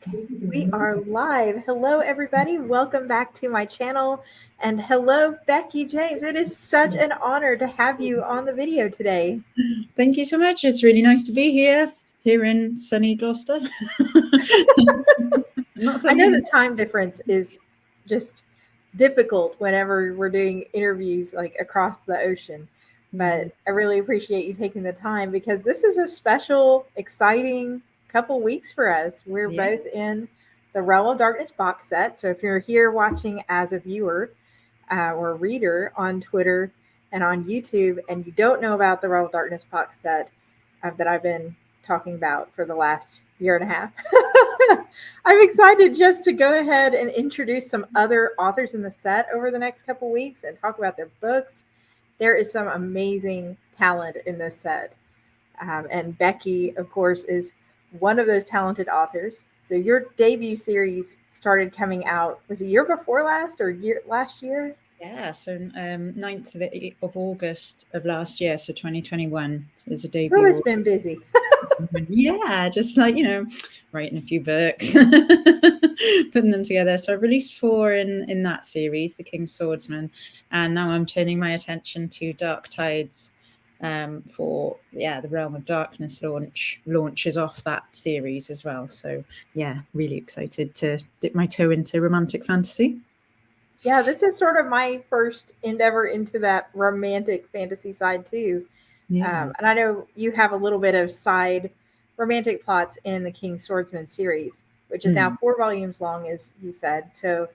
We are live. Hello, everybody. Welcome back to my channel. And hello, Becky James. It is such an honor to have you on the video today. Thank you so much. It's really nice to be here in sunny Gloucester. I know the time difference is just difficult whenever we're doing interviews like across the ocean. But I really appreciate you taking the time because this is a special, exciting couple weeks for us. We're both in the Realm of Darkness box set. So if you're here watching as a viewer or reader on Twitter and on YouTube, and you don't know about the Realm of Darkness box set that I've been talking about for the last year and a half, I'm excited just to go ahead and introduce some other authors in the set over the next couple weeks and talk about their books. There is some amazing talent in this set. And Becky, of course, is one of those talented authors. So your debut series started coming out, was it year before last or last year? Yeah, so 9th of August of last year, so 2021. So it was a debut. Oh, it's been busy. Yeah, just like, writing a few books, putting them together. So I released 4 in that series, The King's Swordsman, and now I'm turning my attention to Dark Tides for the Realm of Darkness launches off that series as well. So yeah, really excited to dip my toe into romantic fantasy. Yeah, this is sort of my first endeavor into that romantic fantasy side too. Yeah. And I know you have a little bit of side romantic plots in the King's Swordsman series, which is now 4 volumes long, as you said. So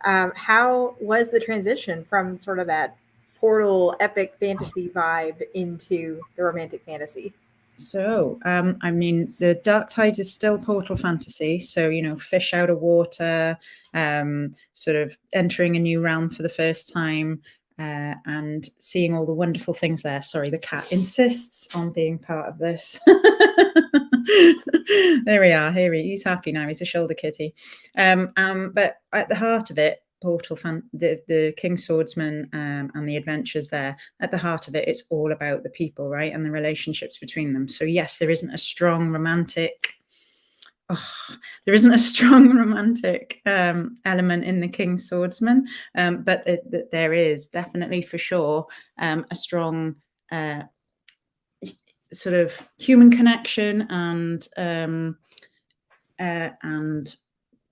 how was the transition from sort of that portal epic fantasy vibe into the romantic fantasy? So, I mean, the Dark Tides is still portal fantasy. So, fish out of water, sort of entering a new realm for the first time, and seeing all the wonderful things there. Sorry, the cat insists on being part of this. There we are. He's happy now. He's a shoulder kitty. But at the heart of it, the King's Swordsman and the adventures there, at the heart of it, it's all about the people, right, and the relationships between them. So yes, there isn't a strong romantic element in the King's Swordsman, but there is definitely, for sure, a strong sort of human connection and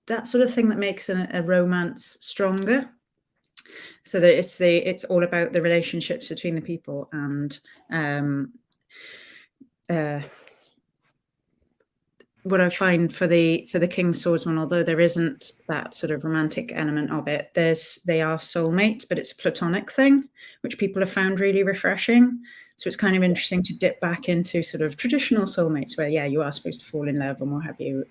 that sort of thing that makes a romance stronger. So that it's all about the relationships between the people, and what I find for the King's Swordsman, although there isn't that sort of romantic element of it, they are soulmates, but it's a platonic thing, which people have found really refreshing. So it's kind of interesting to dip back into sort of traditional soulmates where, you are supposed to fall in love and what have you.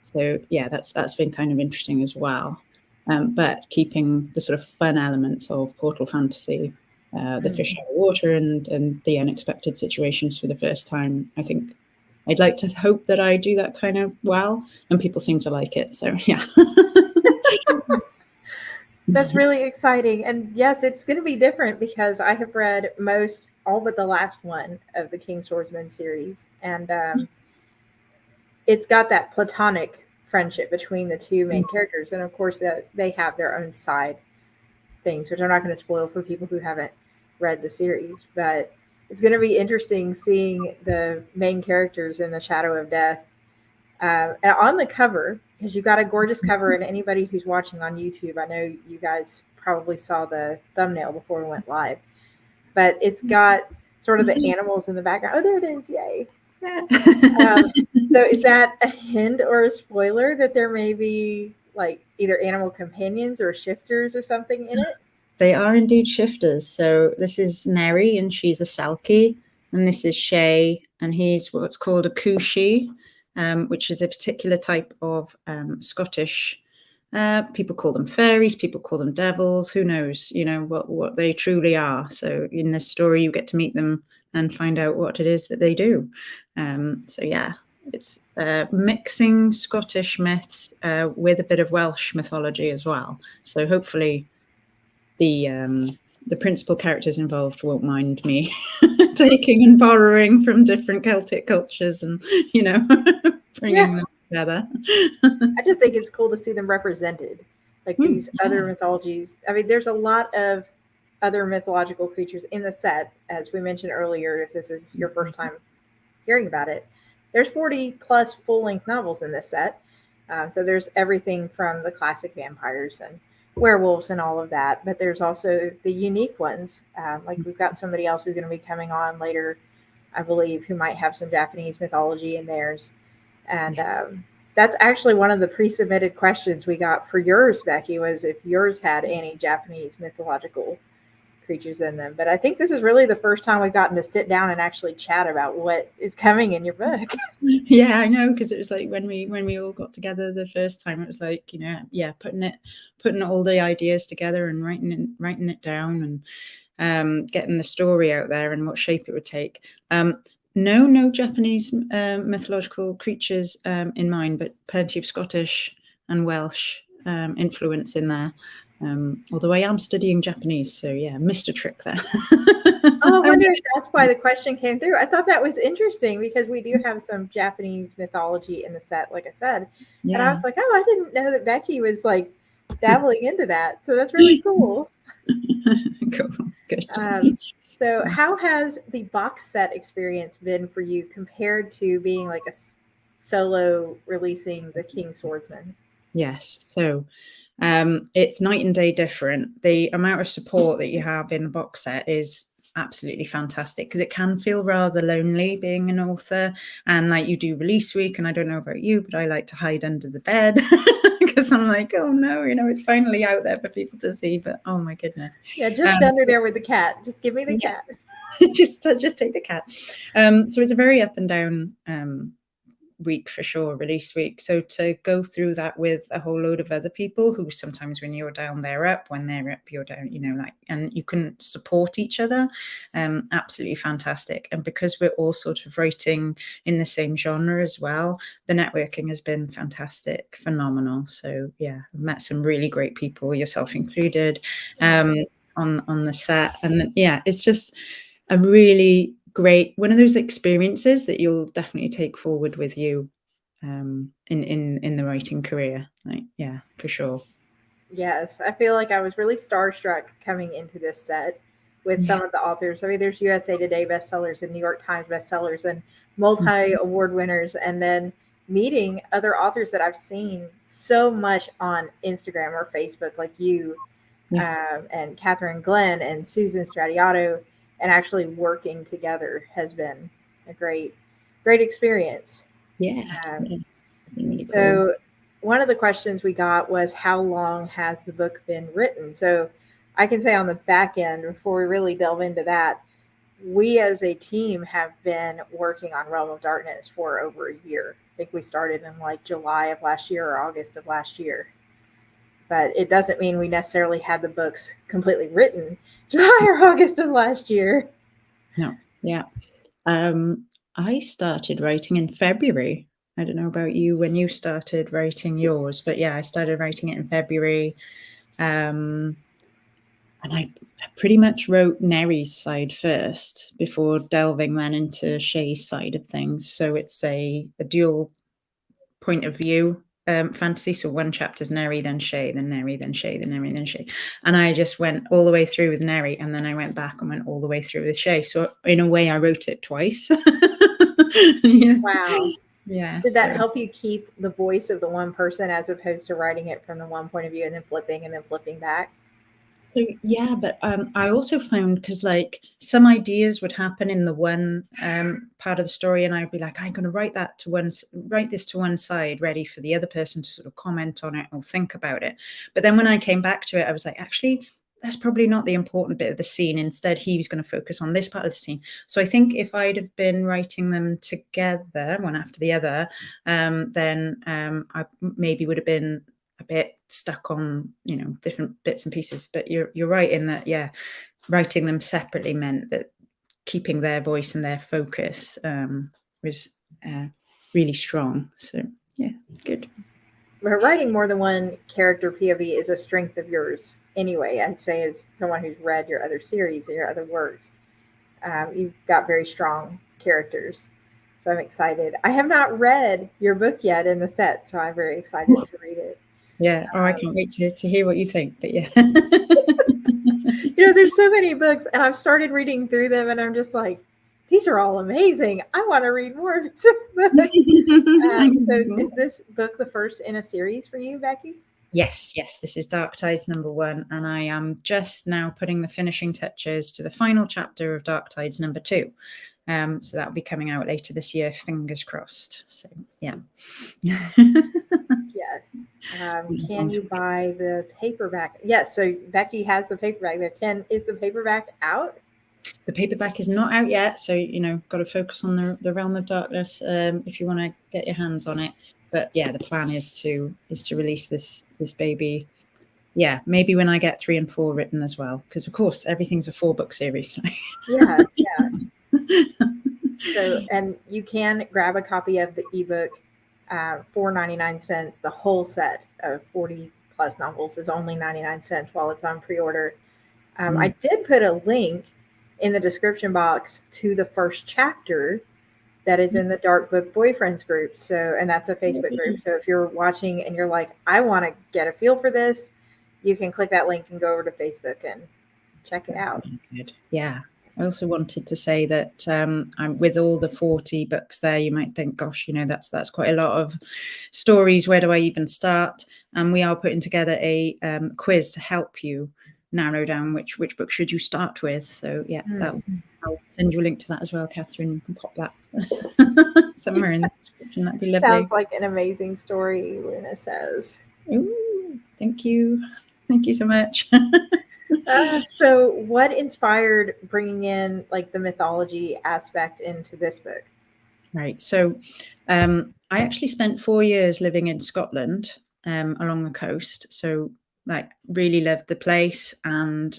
So yeah, that's been kind of interesting as well. But keeping the sort of fun elements of portal fantasy, the fish out of water and the unexpected situations for the first time. I think I'd like to hope that I do that kind of well, and people seem to like it. So yeah. That's really exciting. And yes, it's going to be different because I have read all but the last one of the King Swordsman series. And it's got that platonic friendship between the two main characters. And of course, they have their own side things, which I'm not going to spoil for people who haven't read the series. But it's going to be interesting seeing the main characters in the shadow of death. And on the cover, because you've got a gorgeous cover, and anybody who's watching on YouTube, I know you guys probably saw the thumbnail before we went live, but it's got sort of the animals in the background. Oh, there it is. Yay. So is that a hint or a spoiler that there may be like either animal companions or shifters or something in it? They are indeed shifters. So this is Neri, and she's a Selkie, and this is Shay, and he's what's called a Cooshie, which is a particular type of Scottish. People call them fairies, people call them devils. Who knows, what they truly are. So in this story, you get to meet them and find out what it is that they do. So yeah, it's mixing Scottish myths with a bit of Welsh mythology as well. So hopefully the principal characters involved won't mind me taking and borrowing from different Celtic cultures and, bringing them together. I just think it's cool to see them represented, like these other mythologies. I mean, there's a lot of other mythological creatures in the set, as we mentioned earlier. If this is your first time hearing about it, there's 40 plus full length novels in this set. So there's everything from the classic vampires and werewolves and all of that, but there's also the unique ones. Like we've got somebody else who's going to be coming on later, I believe, who might have some Japanese mythology in theirs. And Yes. that's actually one of the pre-submitted questions we got for yours, Becky, was if yours had any Japanese mythological creatures in them. But I think this is really the first time we've gotten to sit down and actually chat about what is coming in your book. Yeah, I know, because it was like when we all got together the first time, it was like, putting all the ideas together and writing it down and getting the story out there and what shape it would take. No Japanese mythological creatures in mind, but plenty of Scottish and Welsh influence in there. Although I am studying Japanese, so yeah, missed a trick there. Oh, I wonder if that's why the question came through. I thought that was interesting because we do have some Japanese mythology in the set, like I said. And I was Yeah. like, oh, I didn't know that Becky was like dabbling into that. So that's really cool. Cool. Good. So, how has the box set experience been for you compared to being like a solo releasing the King Swordsman? Yes. So it's night and day different. The amount of support that you have in the box set is absolutely fantastic because it can feel rather lonely being an author, and like you do release week, and I don't know about you, but I like to hide under the bed because I'm like, oh no, it's finally out there for people to see, but oh my goodness. Yeah, just under there with the cat. Just give me the cat. just take the cat. So it's a very up and down week for sure, release week. So to go through that with a whole load of other people who sometimes when you're down, they're up, when they're up, you're down, and you can support each other. Absolutely fantastic. And because we're all sort of writing in the same genre as well, the networking has been fantastic, phenomenal. So yeah, I've met some really great people, yourself included, on the set. And yeah, it's just a really great one of those experiences that you'll definitely take forward with you in the writing career. Like, yeah, for sure. Yes, I feel like I was really starstruck coming into this set with some of the authors. I mean, there's USA Today bestsellers and New York Times bestsellers and multi award winners, and then meeting other authors that I've seen so much on Instagram or Facebook, like you and Katherine Glenn and Susan Stradiato, and actually working together has been a great experience. Yeah, Um, really cool. so, one of the questions we got was how long has the book been written? So, I can say on the back end, before we really delve into that, we as a team have been working on Realm of Darkness for over a year. I think we started in like July of last year or August of last year. But it doesn't mean we necessarily had the books completely written July or August of last year. No, yeah. I started writing in February. I don't know about you when you started writing yours, but yeah, I started writing it in February. And I pretty much wrote Neri's side first before delving then into Shay's side of things. So it's a dual point of view fantasy. So one chapter's Neri, then Shay, then Neri, then Shay, then Neri, then Shay. And I just went all the way through with Neri, and then I went back and went all the way through with Shay. So in a way, I wrote it twice. Yeah. Wow. Yeah. Did that So. help you keep the voice of the one person as opposed to writing it from the one point of view and then flipping back? So yeah, but I also found because like some ideas would happen in the one part of the story, and I'd be like, I'm going to write this to one side, ready for the other person to sort of comment on it or think about it. But then when I came back to it, I was like, actually, that's probably not the important bit of the scene. Instead, he was going to focus on this part of the scene. So I think if I'd have been writing them together, one after the other, then I maybe would have been a bit stuck on different bits and pieces. But you're right in that, yeah, writing them separately meant that keeping their voice and their focus was really strong. So yeah, good. But writing more than one character POV is a strength of yours anyway. I'd say, as someone who's read your other series and your other works, you've got very strong characters. So I'm excited. I have not read your book yet in the set, so I'm very excited to read it. Yeah. Oh, I can't wait to hear what you think. But yeah. There's so many books, and I've started reading through them, and I'm just like, these are all amazing. I want to read more of this book. So is this book the first in a series for you, Becky? Yes. This is Dark Tides #1, and I am just now putting the finishing touches to the final chapter of Dark Tides #2. So that'll be coming out later this year, fingers crossed. So yeah. Yes. Can you buy the paperback? Yes. So Becky has the paperback there. Is the paperback out? The paperback is not out yet, so got to focus on the Realm of Darkness if you want to get your hands on it. But yeah, the plan is to release this baby. Yeah, maybe when I get 3 and 4 written as well, because of course everything's a 4-book series. Yeah. So, and you can grab a copy of the ebook for 99¢. The whole set of 40 plus novels is only 99¢while it's on pre-order. I did put a link in the description box to the first chapter that is in the Dark Book Boyfriends group. So, and that's a Facebook group. So if you're watching and you're like, I want to get a feel for this, you can click that link and go over to Facebook and check it out. Good. Yeah. I also wanted to say that with all the 40 books there, you might think, gosh, that's quite a lot of stories. Where do I even start? And we are putting together a quiz to help you narrow down which book should you start with. So yeah, I'll send you a link to that as well, Katherine. You can pop that somewhere in the description. That'd be lovely. Sounds like an amazing story, Luna says. Ooh, thank you. Thank you so much. So what inspired bringing in like the mythology aspect into this book? Right. So I actually spent 4 years living in Scotland along the coast. So really loved the place, and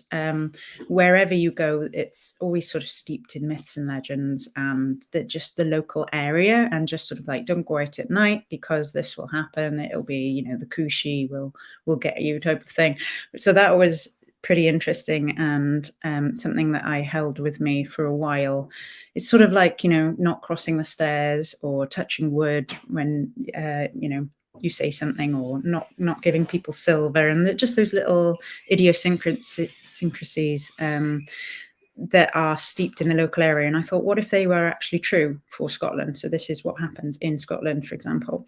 wherever you go, it's always sort of steeped in myths and legends, and just the local area, and just sort of like, don't go out at night because this will happen. It'll be, the Kushi will get you type of thing. So that was pretty interesting, and something that I held with me for a while. It's sort of like, not crossing the stairs or touching wood when, you say something, or not giving people silver, and just those little idiosyncrasies that are steeped in the local area. And I thought, what if they were actually true for Scotland? So this is what happens in Scotland, for example.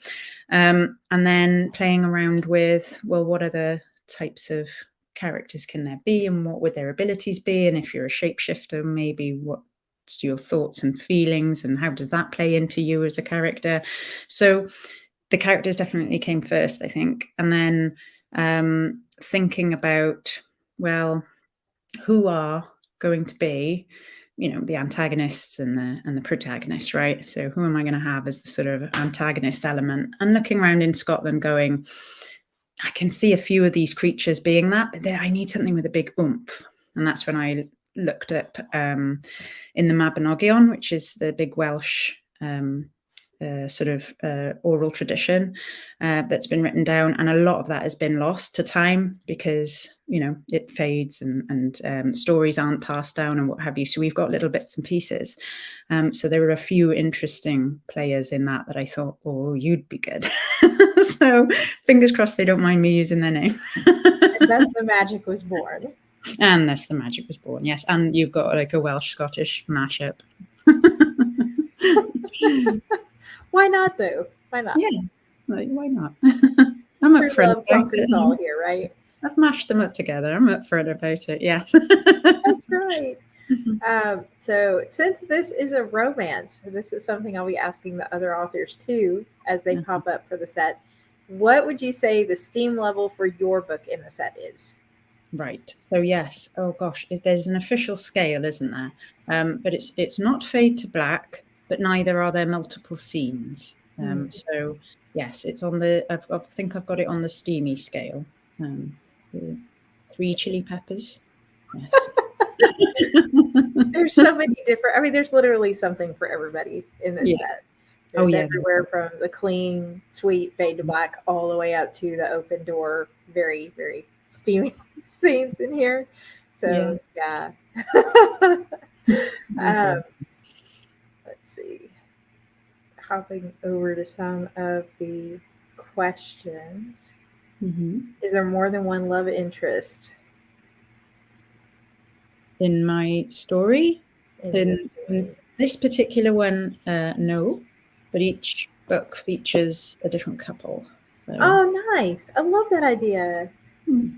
And then playing around with, well, what other types of characters can there be, and what would their abilities be? And if you're a shapeshifter, maybe what's your thoughts and feelings, and how does that play into you as a character? So the characters definitely came first, I think. And then thinking about, well, who are going to be, the antagonists and the protagonists, right? So who am I going to have as the sort of antagonist element? And looking around in Scotland going, I can see a few of these creatures being that, but I need something with a big oomph. And that's when I looked up in the Mabinogion, which is the big Welsh sort of oral tradition that's been written down, and a lot of that has been lost to time because it fades, and stories aren't passed down and what have you. So we've got little bits and pieces. So there were a few interesting players in that I thought, oh, you'd be good. So fingers crossed they don't mind me using their name. Thus the magic was born. And thus the magic was born, yes. And you've got like a Welsh-Scottish mashup. Why not, though? Why not? Yeah, why not? I'm up for it. Conquers all here, right? I've mashed them up together. I'm up for it about it. Yes. That's right. So since this is a romance, this is something I'll be asking the other authors too as they pop up for the set. What would you say the steam level for your book in the set is? Right. So yes. Oh gosh, there's an official scale, isn't there? But it's not fade to black, but neither are there multiple scenes. So yes, it's on the. I think I've got it on the steamy scale. 3 chili peppers. Yes. There's so many different. I mean, there's literally something for everybody in this set. There's everywhere from the clean, sweet fade to black all the way up to the open door, very, very steamy scenes in here. So yeah. Let's see. hopping over to some of the questions. Mm-hmm. Is there more than one love interest In my story, in your in story? this particular one, no, but each book features a different couple. So, Oh, nice. I love that idea. hmm.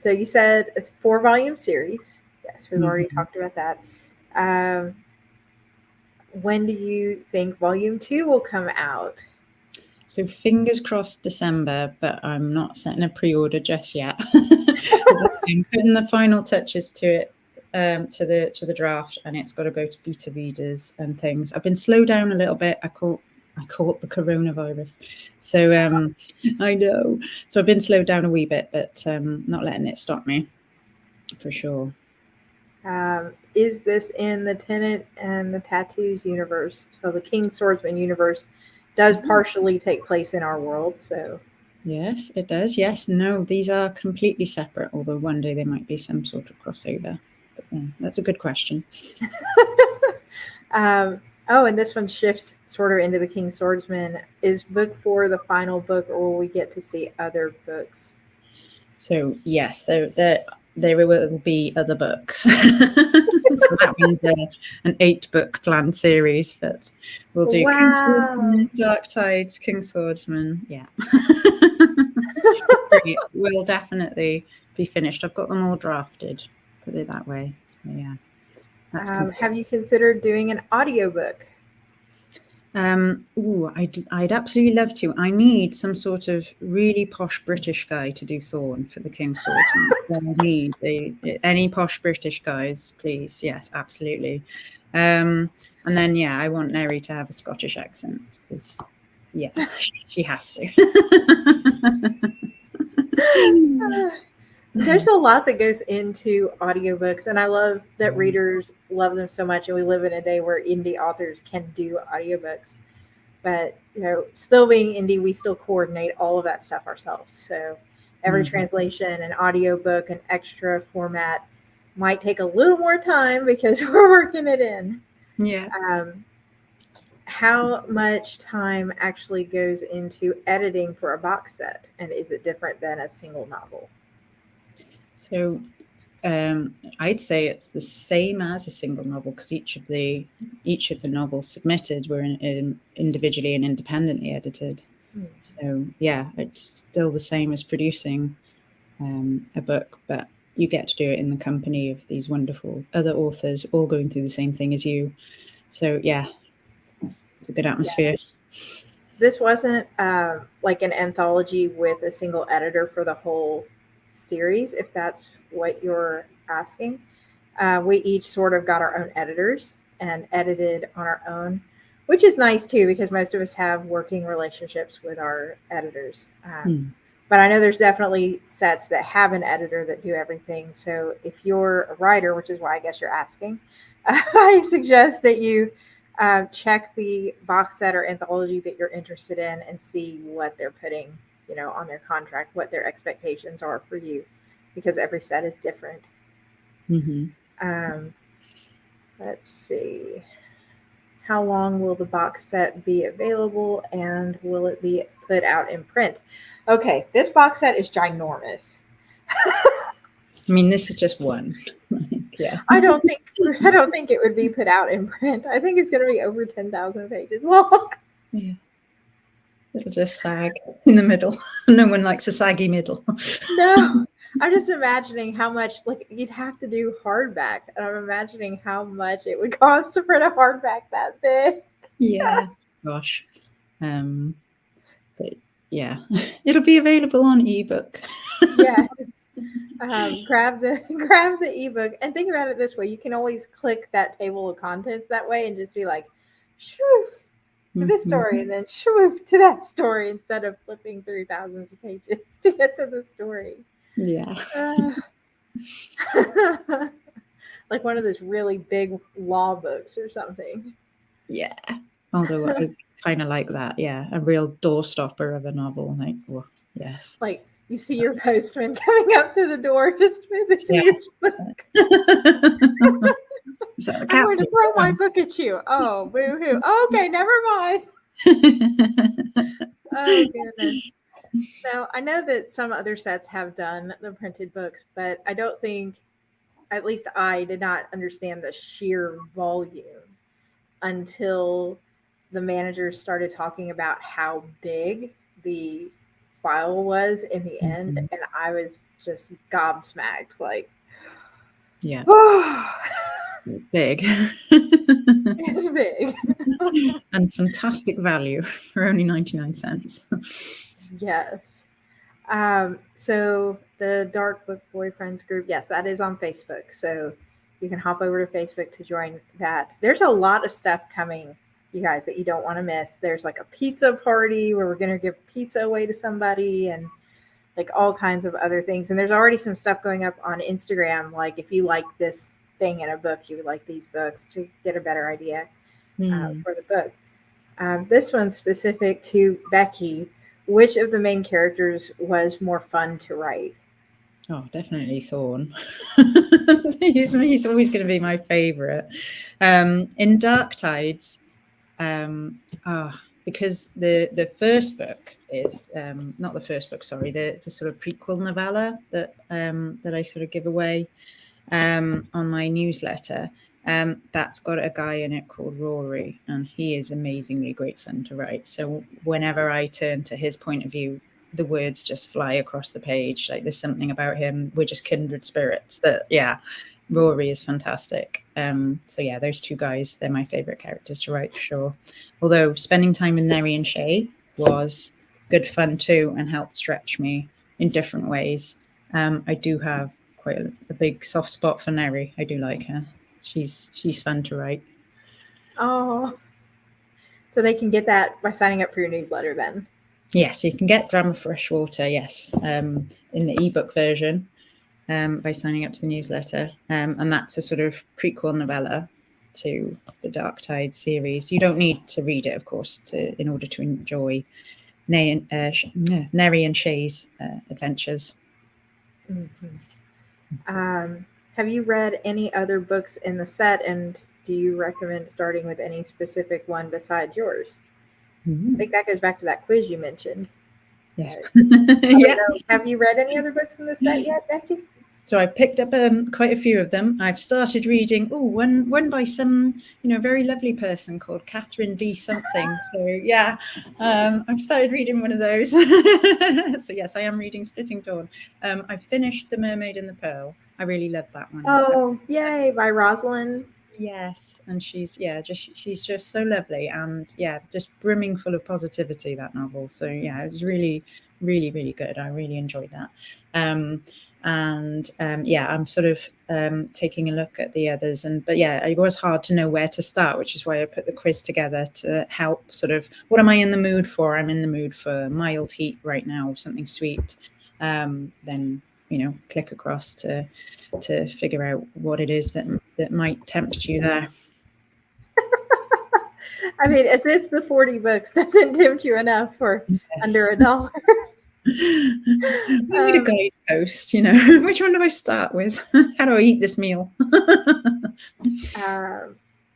So you said it's 4 volume series. Yes, we've already Mhm. talked about that. Um, when do you think volume 2 will come out? So fingers crossed December, but I'm not setting a pre-order just yet because I'm putting the final touches to it, to the draft, and it's got to go to beta readers and things. I've been slowed down a little bit. I caught the coronavirus, so I know. So I've been slowed down a wee bit, but not letting it stop me for sure. Is this in the Tenet and the Tattoos universe? So the King Swordsman universe does partially take place in our world. So Yes, it does. Yes, no, these are completely separate, although one day there might be some sort of crossover. But yeah, that's a good question. oh, and this one shifts sort of into the King Swordsman. Is book 4 the final book, or will we get to see other books? So yes, there will be other books. So that one's an 8-book planned series, but we'll do King Wow. Swordsman, Dark Tides, King Swordsman. Yeah. Great. Will definitely be finished. I've got them all drafted, put it that way. So yeah, that's complete. Have you considered doing an audiobook? I'd absolutely love to. I need some sort of really posh British guy to do Thorn for the King's Swordsman. I need any posh British guys, please. Yes, absolutely. And then yeah, I want Neri to have a Scottish accent because yeah, she has to. There's a lot that goes into audiobooks, and I love that readers love them so much. And we live in a day where indie authors can do audiobooks, but still being indie, we still coordinate all of that stuff ourselves. So every Mhm. translation, an audiobook, an extra format might take a little more time because we're working it in. Yeah. Um, how much time actually goes into editing for a box set, and is it different than a single novel? So I'd say it's the same as a single novel because each of the novels submitted were individually and independently edited. Hmm. So yeah, it's still the same as producing a book, but you get to do it in the company of these wonderful other authors, all going through the same thing as you. So yeah, it's a good Yeah. atmosphere. This wasn't like an anthology with a single editor for the whole series, if that's what you're asking. We each sort of got our own editors and edited on our own, which is nice too, because most of us have working relationships with our editors. Hmm. But I know there's definitely sets that have an editor that do everything. So if you're a writer, which is why I guess you're asking, I suggest that you check the box set or anthology that you're interested in and see what they're putting, on their contract, what their expectations are for you, because every set is different. Mm-hmm. Um, let's see. How long will the box set be available, and will it be put out in print? Okay, this box set is ginormous. I mean, this is just one. Yeah. I don't think I don't think it would be put out in print. I think it's going to be over 10,000 pages long. Yeah. It'll just sag in the middle. No one likes a saggy middle. No, I'm just imagining how much, like, you'd have to do hardback, and I'm imagining how much it would cost to print a hardback that big. Yeah. Gosh. But yeah, it'll be available on ebook. Yes. Grab the grab the ebook and think about it this way: you can always click that table of contents that way and just be like, shoo, to this story, Mhm. and then shoo to that story, instead of flipping through thousands of pages to get to the story. Yeah. Uh, like one of those really big law books or something. Yeah. Although I kind of like that. Yeah. A real doorstopper of a novel. Like, oh, yes. Like you see your postman coming up to the door just with this Yeah. huge book. So, I'm going to Katherine, throw go my on. book at you. Oh, boo-hoo. Okay, never mind. Oh, goodness. So I know that some other sets have done the printed books, but I don't think, at least I did not understand the sheer volume until the managers started talking about how big the file was in the end. Mhm. And I was just gobsmacked, like, Yeah, oh, it's big. it's big. And fantastic value for only 99 cents. Yes. So the Dark Book Boyfriends group, yes, that is on Facebook. So you can hop over to Facebook to join that. There's a lot of stuff coming, you guys, that you don't want to miss. There's like a pizza party where we're going to give pizza away to somebody and like all kinds of other things. And there's already some stuff going up on Instagram. Like if you like this thing in a book, you would like these books to get a better idea for the book. This one's specific to Becky. Which of the main characters was more fun to write? Oh, definitely Thorn. He's always going to be my favourite. In Dark Tides, because the first book is not the first book, sorry, the sort of prequel novella that that I sort of give away on my newsletter. That's got a guy in it called Rory, and he is amazingly great fun to write. So whenever I turn to his point of view, the words just fly across the page. Like there's something about him. We're just kindred spirits. That yeah, Rory is fantastic. So yeah, those two guys, they're my favorite characters to write for sure. Although spending time with Neri and Shay was good fun too and helped stretch me in different ways. I do have quite a big soft spot for Neri. I do like her. She's fun to write. Oh, so they can get that by signing up for your newsletter then. Yes, you can get Drama Freshwater, yes, in the ebook version by signing up to the newsletter. And that's a sort of prequel novella to the Dark Tide series. You don't need to read it, of course, in order to enjoy Neri and Shay's adventures. Mm-hmm. Have you read any other books in the set, and do you recommend starting with any specific one besides yours? I think that goes back to that quiz you mentioned. Yeah. But I don't Yeah. know. Have you read any other books in the set yet, Becky? So I picked up quite a few of them. I've started reading one by some very lovely person called Katherine D something. So yeah, I've started reading one of those. So yes, I am reading Splitting Dawn. I finished The Mermaid and the Pearl. I really loved that one. Oh, yay, by Rosalind. Yes, and she's just so lovely and yeah, just brimming full of positivity, that novel. So yeah, it was really, really, really good. I really enjoyed that. Yeah, I'm sort of taking a look at the others, but yeah, it was hard to know where to start, which is why I put the quiz together to help sort of what am I in the mood for? I'm in the mood for mild heat right now, something sweet. Then click across to figure out what it is that might tempt you there. I mean, as if the 40 books doesn't tempt you enough for under Yes. $1. I need a um, guidepost, which one do I start with? How do I eat this meal?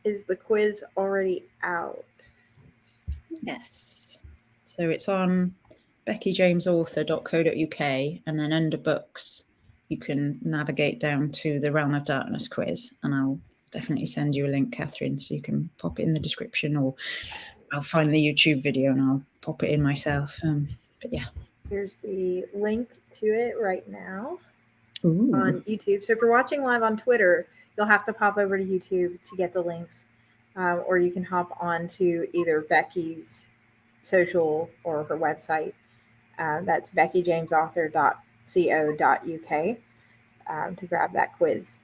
is the quiz already out? Yes. So it's on beckyjamesauthor.co.uk, and then under books, you can navigate down to the Realm of Darkness quiz, and I'll definitely send you a link, Katherine, so you can pop it in the description, or I'll find the YouTube video and I'll pop it in myself. But yeah. Here's the link to it right now Ooh. on YouTube. So if you're watching live on Twitter, you'll have to pop over to YouTube to get the links, or you can hop on to either Becky's social or her website. That's beckyjamesauthor.co.uk to grab that quiz.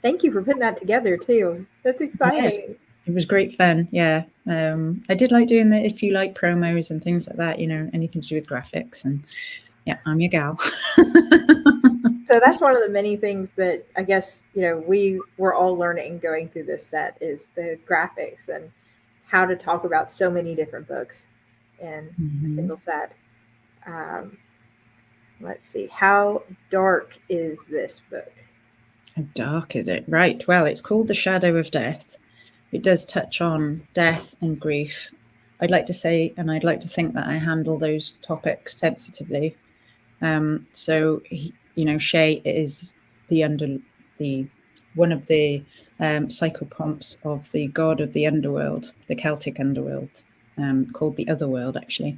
Thank you for putting that together too. That's exciting. It was great fun. Yeah. I did like doing the if you like promos and things like that, anything to do with graphics, and yeah, I'm your gal. So that's one of the many things that I guess, we were all learning going through this set is the graphics and how to talk about so many different books in a single set. Let's see. How dark is this book? How dark is it? Right. Well, it's called The Shadow of Death. It does touch on death and grief. I'd like to say, and I'd like to think that I handle those topics sensitively. So, Shay is one of the psychopomps of the god of the underworld, the Celtic underworld, called the Otherworld, actually.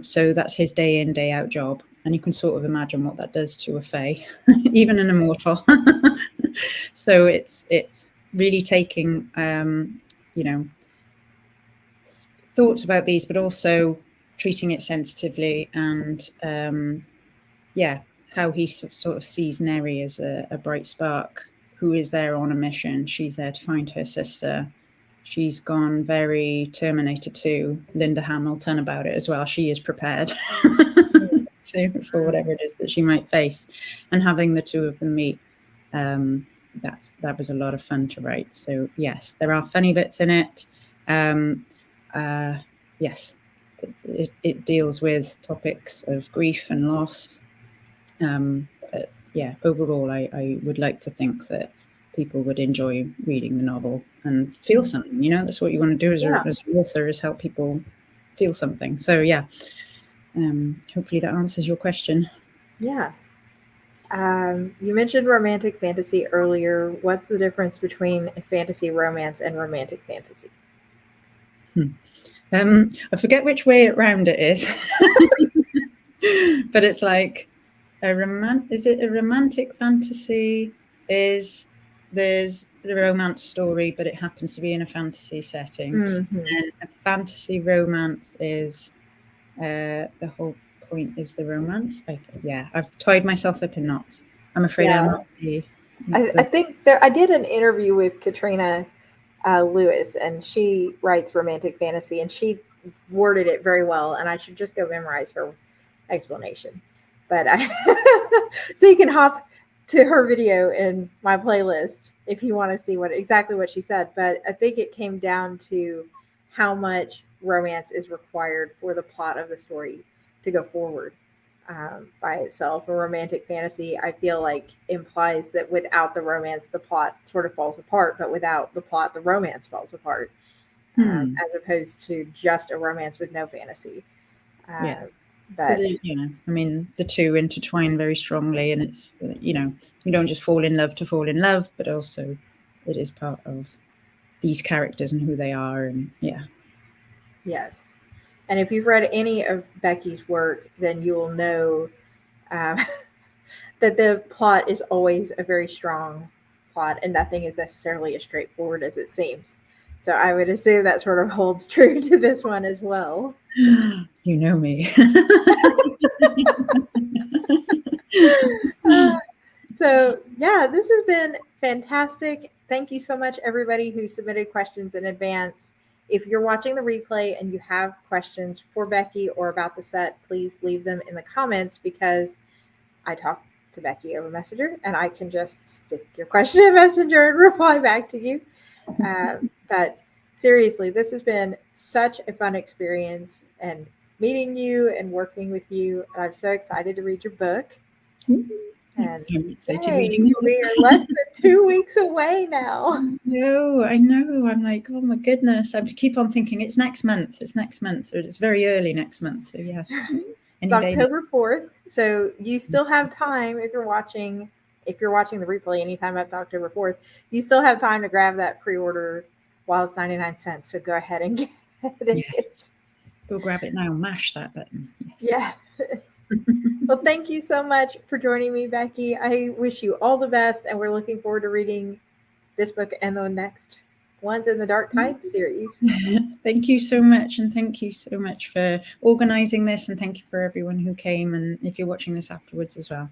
So that's his day in, day out job. And you can sort of imagine what that does to a fae, even an immortal. So it's really taking, thoughts about these, but also treating it sensitively, and how he sort of sees Neri as a bright spark who is there on a mission. She's there to find her sister. She's gone very Terminator 2, Linda Hamilton about it as well. She is prepared for whatever it is that she might face. And having the two of them meet, that was a lot of fun to write. So yes, there are funny bits in it. Yes, it deals with topics of grief and loss. But yeah, overall, I would like to think that people would enjoy reading the novel and feel something. That's what you want to do as an author, is help people feel something. So yeah, hopefully that answers your question. Yeah. You mentioned romantic fantasy earlier. What's the difference between a fantasy romance and romantic fantasy? I forget which way around it is, but it's like is it a romantic fantasy? There's a romance story, but it happens to be in a fantasy setting. Mm-hmm. And a fantasy romance is the whole point is the romance. I've tied myself up in knots. I'm afraid I'm not I think I did an interview with Katrina Lewis, and she writes romantic fantasy, and she worded it very well, and I should just go memorize her explanation. But so you can hop to her video in my playlist if you want to see exactly what she said. But I think it came down to how much romance is required for the plot of the story to go forward by itself. A romantic fantasy, I feel like, implies that without the romance, the plot sort of falls apart, but without the plot, the romance falls apart, as opposed to just a romance with no fantasy. So the two intertwine very strongly, and it's, you don't just fall in love to fall in love, but also it is part of these characters and who they are, and yeah. Yes. And if you've read any of Becky's work, then you will know that the plot is always a very strong plot, and nothing is necessarily as straightforward as it seems. So I would assume that sort of holds true to this one as well. You know me. So yeah, this has been fantastic. Thank you so much, everybody who submitted questions in advance. If you're watching the replay and you have questions for Becky or about the set, please leave them in the comments, because I talk to Becky over Messenger, and I can just stick your question in Messenger and reply back to you. But seriously, this has been such a fun experience, and meeting you and working with you. And I'm so excited to read your book. And we are less than 2 weeks away now. No, I know. I'm like, oh my goodness. I keep on thinking it's next month. It's next month. It's very early next month. So yes. It's October 4th. So you still have time if you're watching the replay anytime up to October 4th. You still have time to grab that pre-order while it's 99 cents. So go ahead and get it. Yes. Go grab it now. Mash that button. Yes. Well, thank you so much for joining me, Becky. I wish you all the best, and we're looking forward to reading this book and the next ones in the Dark Tide series. Thank you so much, and thank you so much for organizing this, and thank you for everyone who came, and if you're watching this afterwards as well.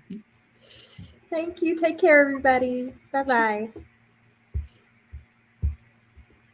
Thank you. Take care, everybody. Bye-bye.